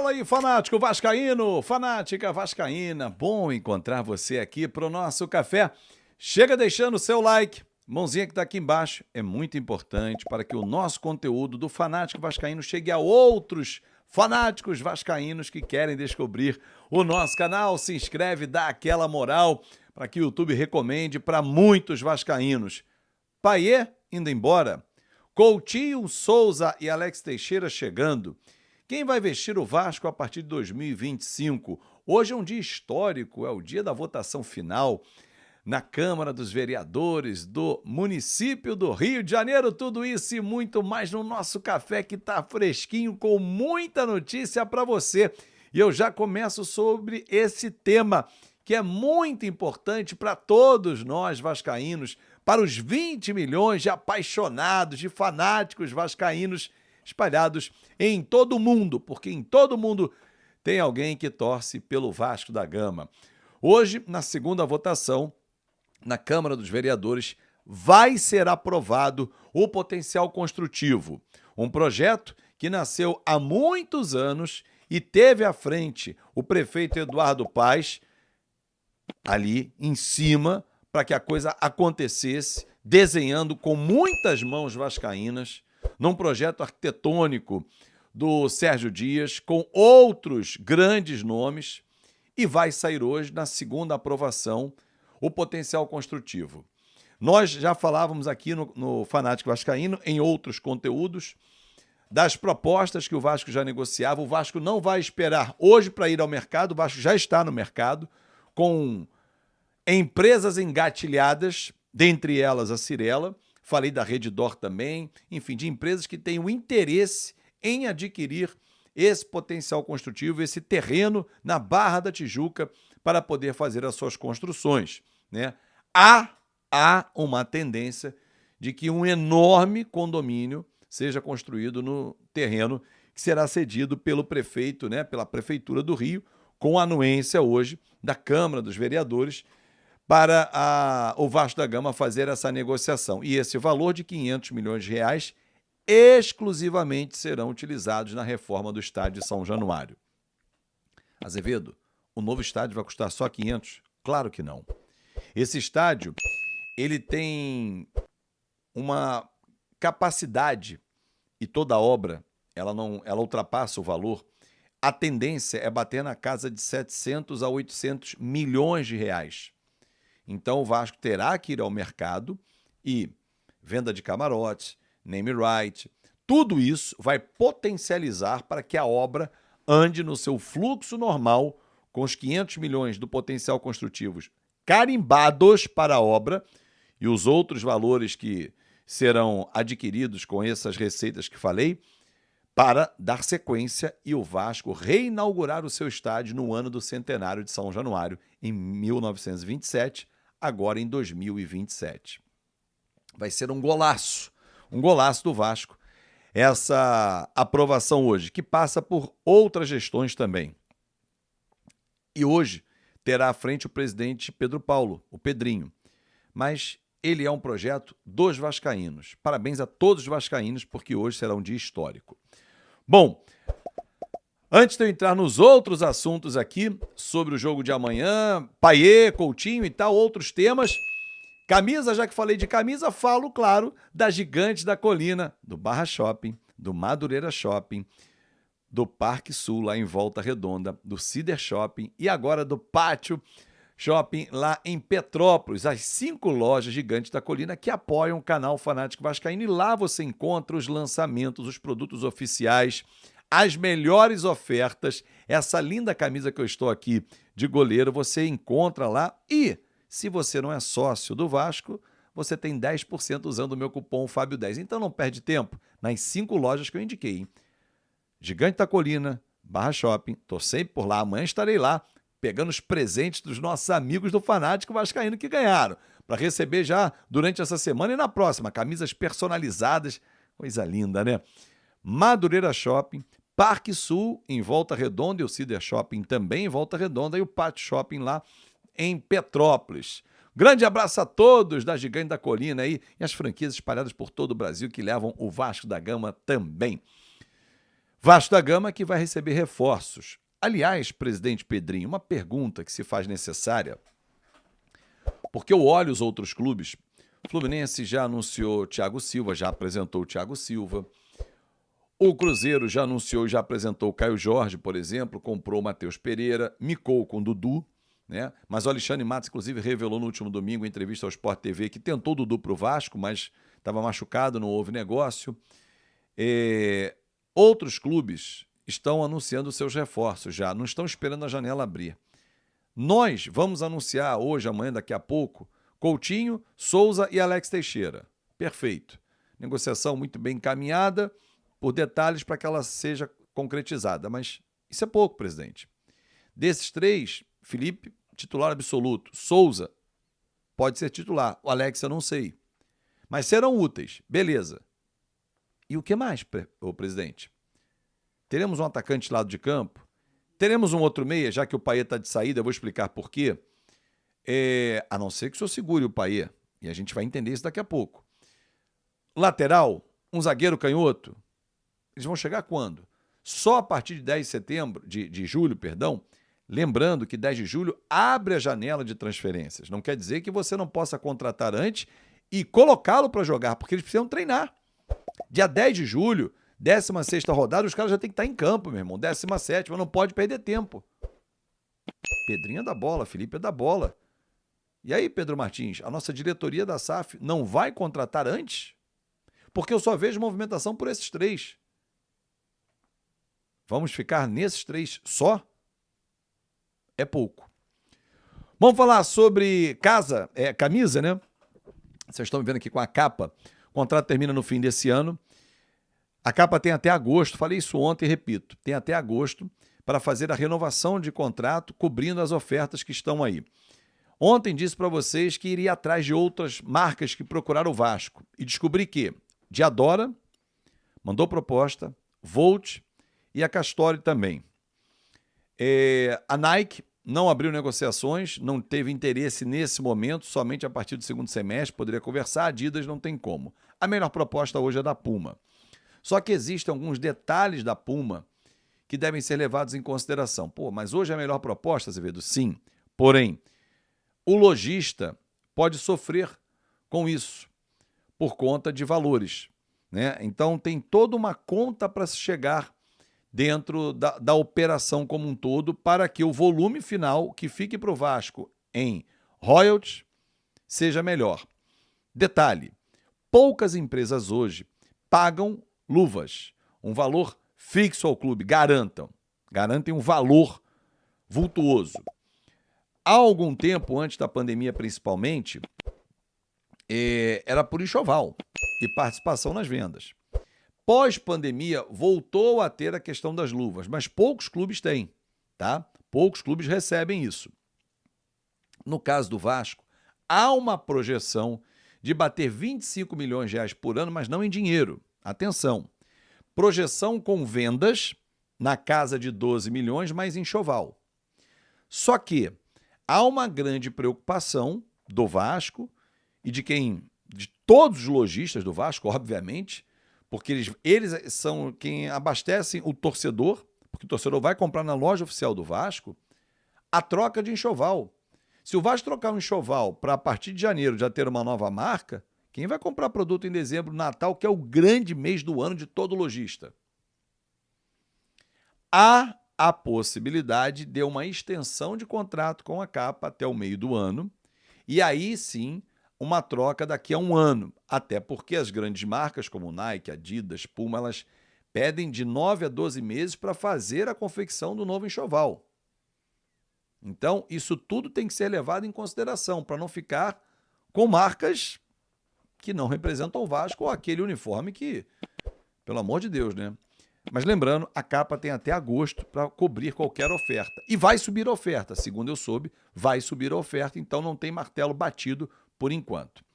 Fala aí, fanático vascaíno, fanática vascaína. Bom encontrar você aqui para o nosso café. Chega deixando o seu like, mãozinha que está aqui embaixo. É muito importante para que o nosso conteúdo do Fanático Vascaíno chegue a outros fanáticos vascaínos que querem descobrir o nosso canal. Se inscreve, dá aquela moral para que o YouTube recomende para muitos vascaínos. Paiê indo embora. Coutinho, Souza e Alex Teixeira chegando. Quem vai vestir o Vasco a partir de 2025? Hoje é um dia histórico, é o dia da votação final na Câmara dos Vereadores do município do Rio de Janeiro. Tudo isso e muito mais no nosso café que está fresquinho, com muita notícia para você. E eu já começo sobre esse tema, que é muito importante para todos nós vascaínos, para os 20 milhões de apaixonados, de fanáticos vascaínos espalhados em todo o mundo, porque em todo o mundo tem alguém que torce pelo Vasco da Gama. Hoje, na segunda votação, na Câmara dos Vereadores, vai ser aprovado o potencial construtivo, um projeto que nasceu há muitos anos e teve à frente o prefeito Eduardo Paes, ali em cima, para que a coisa acontecesse, desenhando com muitas mãos vascaínas, num projeto arquitetônico do Sérgio Dias, com outros grandes nomes, e vai sair hoje, na segunda aprovação, o potencial construtivo. Nós já falávamos aqui no Fanático Vascaíno, em outros conteúdos, das propostas que o Vasco já negociava. O Vasco não vai esperar hoje para ir ao mercado, o Vasco já está no mercado, com empresas engatilhadas, dentre elas a Cirela, falei da Redditor também, enfim, de empresas que têm o interesse em adquirir esse potencial construtivo, esse terreno na Barra da Tijuca para poder fazer as suas construções, né? Há uma tendência de que um enorme condomínio seja construído no terreno que será cedido pelo prefeito, né, pela Prefeitura do Rio, com a anuência hoje da Câmara dos Vereadores, para o Vasco da Gama fazer essa negociação. E esse valor de 500 milhões de reais exclusivamente serão utilizados na reforma do estádio de São Januário. Azevedo, o novo estádio vai custar só 500? Claro que não. Esse estádio, ele tem uma capacidade, e toda obra, ela ultrapassa o valor. A tendência é bater na casa de 700 a 800 milhões de reais. Então o Vasco terá que ir ao mercado e venda de camarotes, name right, tudo isso vai potencializar para que a obra ande no seu fluxo normal, com os 500 milhões do potencial construtivos carimbados para a obra e os outros valores que serão adquiridos com essas receitas que falei, para dar sequência e o Vasco reinaugurar o seu estádio no ano do centenário de São Januário, em 1927, agora em 2027. Vai ser um golaço do Vasco, essa aprovação hoje, que passa por outras gestões também. E hoje terá à frente o presidente Pedro Paulo, o Pedrinho. Mas ele é um projeto dos vascaínos. Parabéns a todos os vascaínos, porque hoje será um dia histórico. Bom, antes de eu entrar nos outros assuntos aqui, sobre o jogo de amanhã, Paiê, Coutinho e tal, outros temas, camisa, já que falei de camisa, falo, claro, da Gigante da Colina, do Barra Shopping, do Madureira Shopping, do Parque Sul, lá em Volta Redonda, do Cider Shopping e agora do Pátio Shopping, lá em Petrópolis, as 5 lojas Gigantes da Colina que apoiam o canal Fanático Vascaíno. E lá você encontra os lançamentos, os produtos oficiais, as melhores ofertas. Essa linda camisa que eu estou aqui de goleiro, você encontra lá. E se você não é sócio do Vasco, você tem 10% usando o meu cupom Fábio10. Então não perde tempo nas 5 lojas que eu indiquei, hein? Gigante da Colina, Barra Shopping, estou sempre por lá, amanhã estarei lá, pegando os presentes dos nossos amigos do Fanático Vascaíno que ganharam, para receber já durante essa semana e na próxima, camisas personalizadas, coisa linda, né? Madureira Shopping, Parque Sul, em Volta Redonda, e o Cider Shopping também em Volta Redonda, e o Pátio Shopping lá em Petrópolis. Grande abraço a todos da Gigante da Colina aí, e as franquias espalhadas por todo o Brasil que levam o Vasco da Gama também. Vasco da Gama que vai receber reforços. Aliás, presidente Pedrinho, uma pergunta que se faz necessária, porque eu olho os outros clubes. O Fluminense já anunciou Thiago Silva, já apresentou o Thiago Silva. O Cruzeiro já anunciou e já apresentou o Caio Jorge, por exemplo, comprou o Matheus Pereira, micou com o Dudu, né? Mas o Alexandre Matos, inclusive, revelou no último domingo, em entrevista ao Sport TV, que tentou o Dudu para o Vasco, mas estava machucado, não houve negócio. Outros clubes estão anunciando seus reforços já, não estão esperando a janela abrir. Nós vamos anunciar hoje, amanhã, daqui a pouco, Coutinho, Souza e Alex Teixeira. Perfeito. Negociação muito bem encaminhada, por detalhes para que ela seja concretizada. Mas isso é pouco, presidente. Desses três, Felipe, titular absoluto. Souza pode ser titular. O Alex eu não sei. Mas serão úteis. Beleza. E o que mais, presidente? Teremos um atacante de lado de campo? Teremos um outro meia, já que o Payet está de saída, eu vou explicar por quê. A não ser que o senhor segure o Payet. E a gente vai entender isso daqui a pouco. Lateral, um zagueiro canhoto. Eles vão chegar quando? Só a partir de 10 de setembro, de julho, perdão. Lembrando que 10 de julho abre a janela de transferências. Não quer dizer que você não possa contratar antes e colocá-lo para jogar, porque eles precisam treinar. Dia 10 de julho, 16ª rodada, os caras já têm que estar em campo, meu irmão. 17ª, não pode perder tempo. Pedrinho é da bola, Felipe é da bola. E aí, Pedro Martins, a nossa diretoria da SAF não vai contratar antes? Porque eu só vejo movimentação por esses três. Vamos ficar nesses três só? É pouco. Vamos falar sobre camisa, né? Vocês estão me vendo aqui com a capa. O contrato termina no fim desse ano. A capa tem até agosto, falei isso ontem e repito, tem até agosto para fazer a renovação de contrato cobrindo as ofertas que estão aí. Ontem disse para vocês que iria atrás de outras marcas que procuraram o Vasco e descobri que Diadora mandou proposta, Volt e a Castori também. A Nike não abriu negociações, não teve interesse nesse momento, somente a partir do segundo semestre poderia conversar, a Adidas não tem como. A melhor proposta hoje é da Puma. Só que existem alguns detalhes da Puma que devem ser levados em consideração. Pô, mas hoje é a melhor proposta, Azevedo? Sim. Porém, o lojista pode sofrer com isso por conta de valores, né? Então tem toda uma conta para se chegar dentro da operação como um todo para que o volume final que fique para o Vasco em royalties seja melhor. Detalhe, poucas empresas hoje pagam luvas, um valor fixo ao clube, garantem um valor vultuoso. Há algum tempo, antes da pandemia principalmente, era por enxoval e participação nas vendas. Pós-pandemia, voltou a ter a questão das luvas, mas poucos clubes têm, tá? Poucos clubes recebem isso. No caso do Vasco, há uma projeção de bater 25 milhões de reais por ano, mas não em dinheiro. Atenção, projeção com vendas na casa de 12 milhões, mas em enxoval. Só que há uma grande preocupação do Vasco e de todos os lojistas do Vasco, obviamente, porque eles são quem abastecem o torcedor, porque o torcedor vai comprar na loja oficial do Vasco, a troca de enxoval. Se o Vasco trocar um enxoval para a partir de janeiro já ter uma nova marca, quem vai comprar produto em dezembro, Natal, que é o grande mês do ano de todo lojista? Há a possibilidade de uma extensão de contrato com a capa até o meio do ano, e aí sim uma troca daqui a um ano, até porque as grandes marcas como Nike, Adidas, Puma, elas pedem de 9 a 12 meses para fazer a confecção do novo enxoval. Então, isso tudo tem que ser levado em consideração para não ficar com marcas que não representam o Vasco ou aquele uniforme que, pelo amor de Deus, né? Mas lembrando, a capa tem até agosto para cobrir qualquer oferta. E vai subir a oferta, segundo eu soube, vai subir a oferta, então não tem martelo batido por enquanto.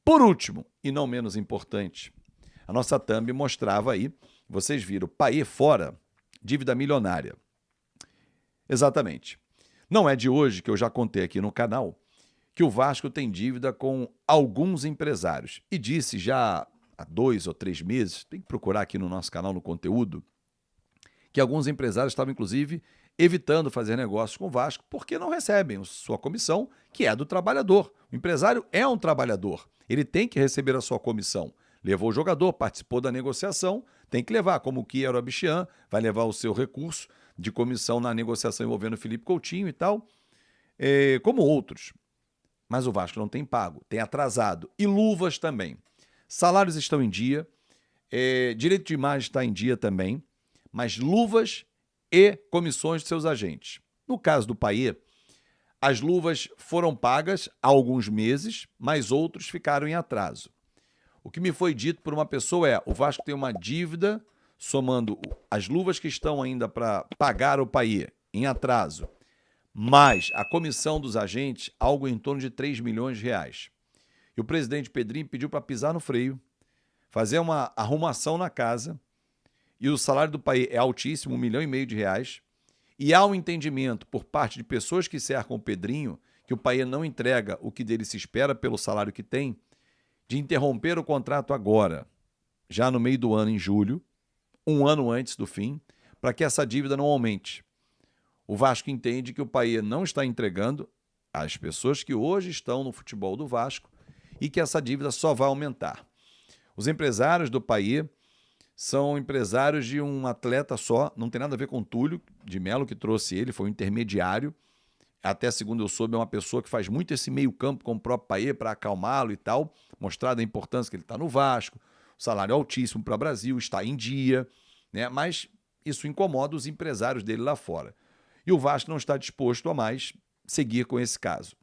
Por último, e não menos importante, a nossa thumb mostrava aí, vocês viram, Payet fora, dívida milionária. Exatamente. Não é de hoje que eu já contei aqui no canal que o Vasco tem dívida com alguns empresários. E disse já há 2 ou 3 meses, tem que procurar aqui no nosso canal no conteúdo, que alguns empresários estavam, inclusive, evitando fazer negócios com o Vasco porque não recebem sua comissão, que é do trabalhador. O empresário é um trabalhador, ele tem que receber a sua comissão. Levou o jogador, participou da negociação, tem que levar, como o Kier Abichian vai levar o seu recurso de comissão na negociação envolvendo o Felipe Coutinho e tal, como outros. Mas o Vasco não tem pago, tem atrasado. E luvas também. Salários estão em dia, direito de imagem está em dia também, mas luvas e comissões de seus agentes. No caso do Payet, as luvas foram pagas há alguns meses, mas outros ficaram em atraso. O que me foi dito por uma pessoa é: o Vasco tem uma dívida, somando as luvas que estão ainda para pagar o Payet em atraso, mais a comissão dos agentes, algo em torno de 3 milhões de reais. E o presidente Pedrinho pediu para pisar no freio, fazer uma arrumação na casa, e o salário do Payet é altíssimo, 1,5 milhão de reais, e há um entendimento por parte de pessoas que cercam o Pedrinho, que o Payet não entrega o que dele se espera pelo salário que tem, de interromper o contrato agora, já no meio do ano, em julho, um ano antes do fim, para que essa dívida não aumente. O Vasco entende que o Payet não está entregando às pessoas que hoje estão no futebol do Vasco e que essa dívida só vai aumentar. Os empresários do Payet são empresários de um atleta só, não tem nada a ver com o Túlio de Melo, que trouxe ele, foi um intermediário. Até segundo eu soube, é uma pessoa que faz muito esse meio campo com o próprio Payet para acalmá-lo e tal, mostrado a importância que ele está no Vasco, o salário altíssimo para o Brasil, está em dia, né? Mas isso incomoda os empresários dele lá fora. E o Vasco não está disposto a mais seguir com esse caso.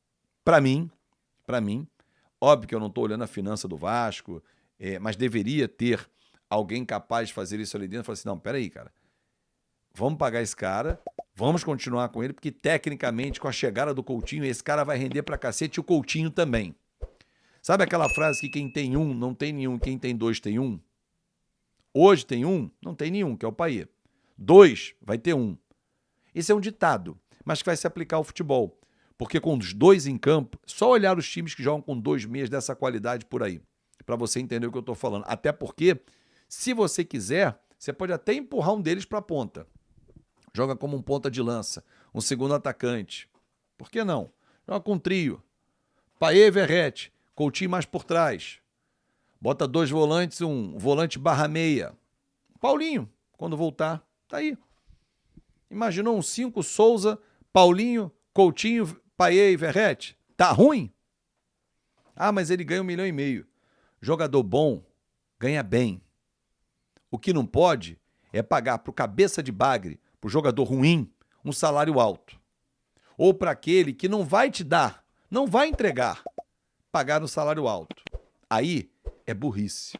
Para mim, óbvio que eu não estou olhando a finança do Vasco, mas deveria ter alguém capaz de fazer isso ali dentro. Falar assim: não, peraí, cara, vamos pagar esse cara, vamos continuar com ele, porque tecnicamente, com a chegada do Coutinho, esse cara vai render pra cacete, e o Coutinho também. Sabe aquela frase que quem tem um não tem nenhum, quem tem dois tem um? Hoje tem um, não tem nenhum, que é o Payet. Dois, vai ter um. Esse é um ditado, mas que vai se aplicar ao futebol. Porque com os dois em campo, só olhar os times que jogam com 2 meias dessa qualidade por aí, para você entender o que eu estou falando. Até porque, se você quiser, você pode até empurrar um deles para a ponta. Joga como um ponta de lança, um segundo atacante. Por que não? Joga com um trio. Payet e Verratti, Coutinho mais por trás. Bota 2 volantes, um volante barra meia. Paulinho, quando voltar, tá aí. Imaginou um 5, Souza, Paulinho, Coutinho, Payet e Verratti? Tá ruim? Ah, mas ele ganha 1,5 milhão. Jogador bom ganha bem. O que não pode é pagar para o cabeça de bagre, para o jogador ruim, um salário alto. Ou para aquele que não vai te dar, não vai entregar, pagar um salário alto. Aí é burrice.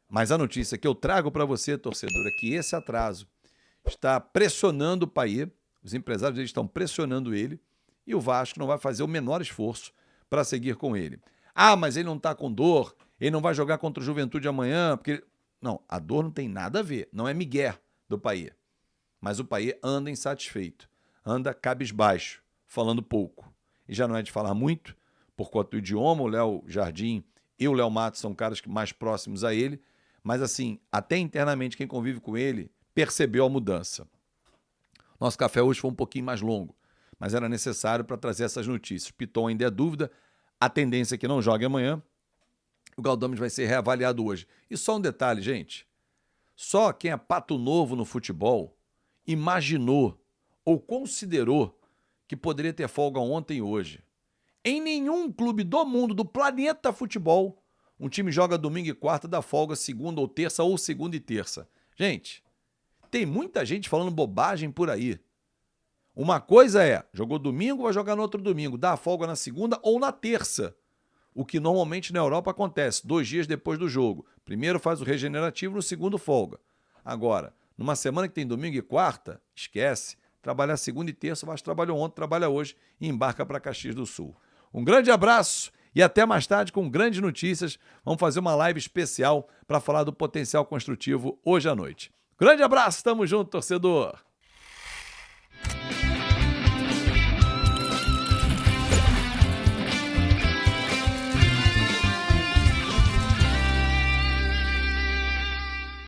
Mas a notícia que eu trago para você, torcedor, é que esse atraso está pressionando o Payet, os empresários dele estão pressionando ele, e o Vasco não vai fazer o menor esforço para seguir com ele. Ah, mas ele não está com dor, ele não vai jogar contra o Juventude amanhã, porque... Não, a dor não tem nada a ver, não é migué do Payet. Mas o Payet anda insatisfeito, anda cabisbaixo, falando pouco. E já não é de falar muito, por conta do idioma, o Léo Jardim e o Léo Matos são caras mais próximos a ele, mas assim, até internamente quem convive com ele percebeu a mudança. Nosso café hoje foi um pouquinho mais longo, mas era necessário para trazer essas notícias. Piton ainda é dúvida, a tendência é que não jogue amanhã, o Galdames vai ser reavaliado hoje. E só um detalhe, gente, só quem é pato novo no futebol imaginou ou considerou que poderia ter folga ontem e hoje. Em nenhum clube do mundo, do planeta futebol, um time joga domingo e quarta, dá folga segunda ou terça, ou segunda e terça. Gente, tem muita gente falando bobagem por aí. Uma coisa é, jogou domingo, vai jogar no outro domingo, dá folga na segunda ou na terça. O que normalmente na Europa acontece, 2 dias depois do jogo. Primeiro faz o regenerativo, no segundo folga. Agora, numa semana que tem domingo e quarta, esquece. Trabalhar segunda e terça, mas trabalhou ontem, trabalha hoje e embarca para Caxias do Sul. Um grande abraço e até mais tarde com grandes notícias. Vamos fazer uma live especial para falar do potencial construtivo hoje à noite. Grande abraço, tamo junto, torcedor!